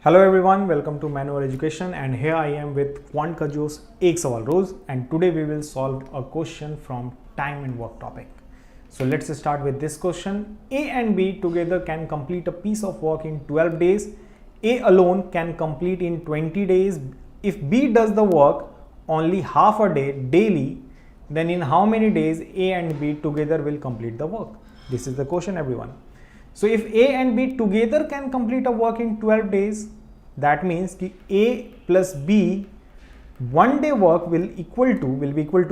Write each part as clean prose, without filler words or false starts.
Hello everyone, welcome to Manual Education and here I am with Quant का जोश एक सवाल रोज and today we will solve a question from time and work topic. So let's start with this question. A and B together can complete a piece of work in 12 days. A alone can complete in 20 days. If B does the work only half a day daily, then in how many days A and B together will complete the work? This is the question, everyone. So if A and B together can complete a work in 12 days, that means कि A plus B one day work will be equal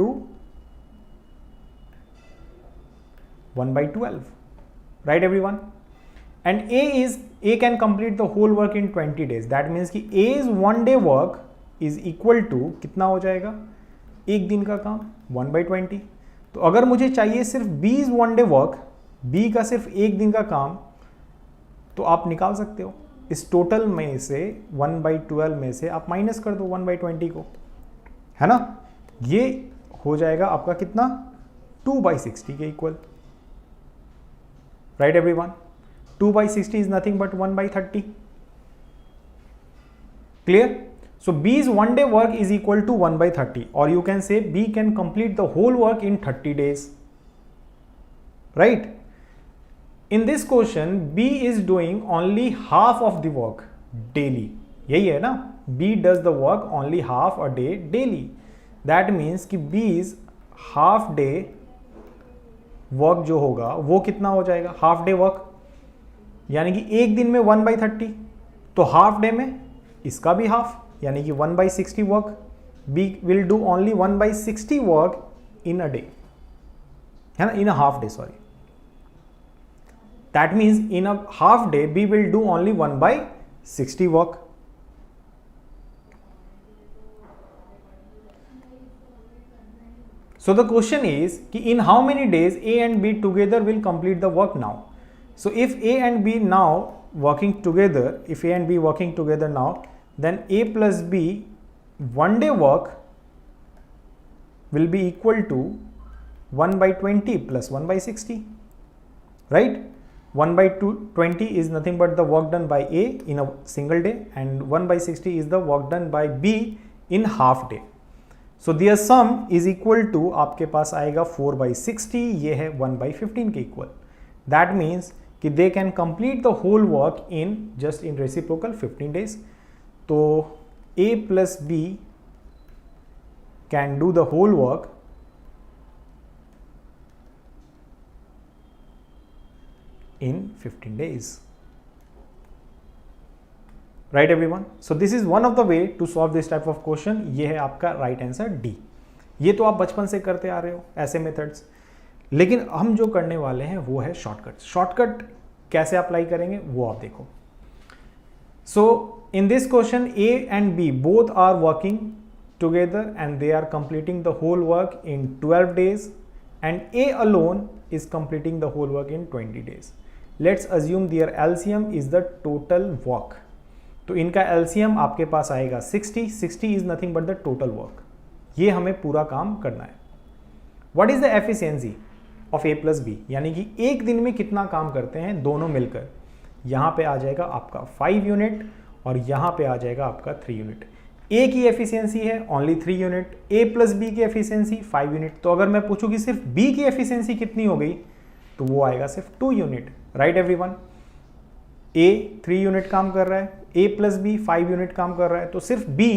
to 1 by 12, right everyone? And A can complete the whole work in 20 days. That means कि A's one day work is equal to कितना हो जाएगा? एक दिन का काम 1 by 20. तो अगर मुझे चाहिए सिर्फ B's one day work, B का सिर्फ एक दिन का काम, तो आप निकाल सकते हो इस टोटल में से 1 by 12 में से आप माइनस कर दो 1 by 20 को, है ना? ये हो जाएगा आपका कितना? 2 by 60 के equal, right everyone? 2 by 60 is nothing but 1 by 30. Clear? So B's one day work is equal to 1 by 30, or you can say B can complete the whole work in 30 days, right? In this question, B is doing only half of the work daily. यही है ना? B does the work only half a day daily. That means कि B's half day work जो होगा वो कितना हो जाएगा? हाफ डे वर्क, यानी कि एक दिन में 1 by 30, तो हाफ डे में इसका भी हाफ, यानी कि 1 by 60 work. B will do only 1 by 60 work in a day, है ना? In a half day, sorry. That means in a half day B will do only 1 by 60 work. So the question is कि in how many days A and B together will complete the work now? So if A and B now working together, if A and B working together now, then A plus B one day work will be equal to 1 by 20 plus 1 by 60, right? 1 by 20 is nothing but the work done by A in a single day, and 1 by 60 is the work done by B in half day. So their sum is equal to आपके पास आएगा 4 by 60, ये है 1 by 15 के equal. That means कि they can complete the whole work in just in reciprocal 15 days. तो A plus B can do the whole work in 15 days, right everyone? So this is one of the way to solve this type of question. ये है आपका right answer D. ये तो आप बचपन से करते आ रहे हो ऐसे मेथड्स, लेकिन हम जो करने वाले हैं वो है शॉर्टकट. शॉर्टकट कैसे अप्लाई करेंगे वो आप देखो. So in this question A and B both are working together and they are completing the whole work in 12 days, and A alone is completing the whole work in 20 days. Let's assume their LCM is the total work. तो इनका LCM आपके पास आएगा 60 is nothing but the total work. ये हमें पूरा काम करना है. What is the efficiency of A plus B? यानी कि एक दिन में कितना काम करते हैं दोनों मिलकर. यहाँ पे आ जाएगा आपका 5 यूनिट और यहाँ पे आ जाएगा आपका 3 यूनिट. A की एफिशिएंसी है only 3 unit, A plus B की एफिशिएंसी 5 यूनिट. तो अगर मैं पूछूँ कि सिर्फ B की एफिशिएंसी कितनी हो गई, तो वो आएगा सिर्फ 2 unit, right everyone? A 3 unit काम कर रहा है, A प्लस B 5 यूनिट काम कर रहा है, तो सिर्फ B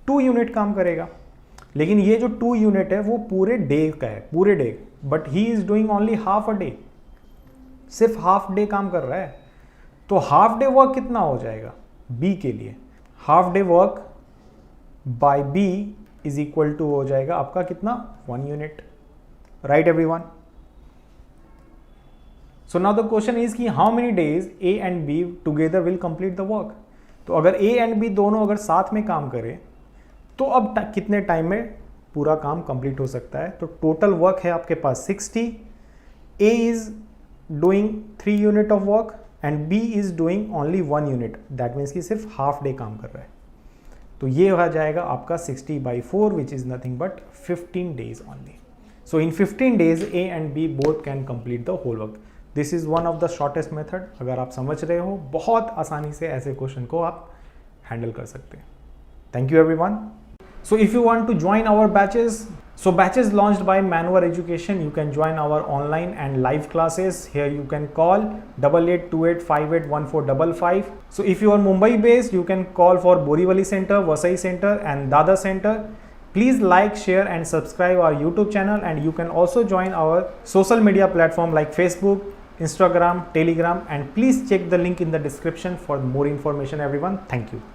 2 यूनिट काम करेगा. लेकिन ये जो 2 यूनिट है वो पूरे डे का है, पूरे day, but he is doing only half a day, सिर्फ हाफ डे काम कर रहा है. तो हाफ डे वर्क कितना हो जाएगा B के लिए? Half day work by B is equal to हो जाएगा आपका कितना? 1 unit, right everyone? So now the question is कि how many days A and B together will complete the work? तो अगर A and B दोनों अगर साथ में काम करें तो अब कितने टाइम में पूरा काम कंप्लीट हो सकता है? तो टोटल वर्क है आपके पास 60. A is doing 3 unit of work and B is doing only 1 unit. That means कि सिर्फ हाफ डे काम कर रहा है. तो ये हो जाएगा आपका 60 by 4 which is nothing but 15 days only. So in 15 days A and B both can complete the whole work. This is one of the shortest method. अगर आप समझ रहे हो, बहुत आसानी से ऐसे क्वेश्चन को आप हैंडल कर सकते हैं। Thank you everyone. So if you want to join our batches, so batches launched by Manwar Education, you can join our online and live classes. Here you can call 8828581455. So if you are Mumbai based, you can call for Borivali Center, Vasai Center and Dada Center. Please like, share and subscribe our YouTube channel, and you can also join our social media platform like Facebook, Instagram, Telegram, and please check the link in the description for more information everyone. Thank you.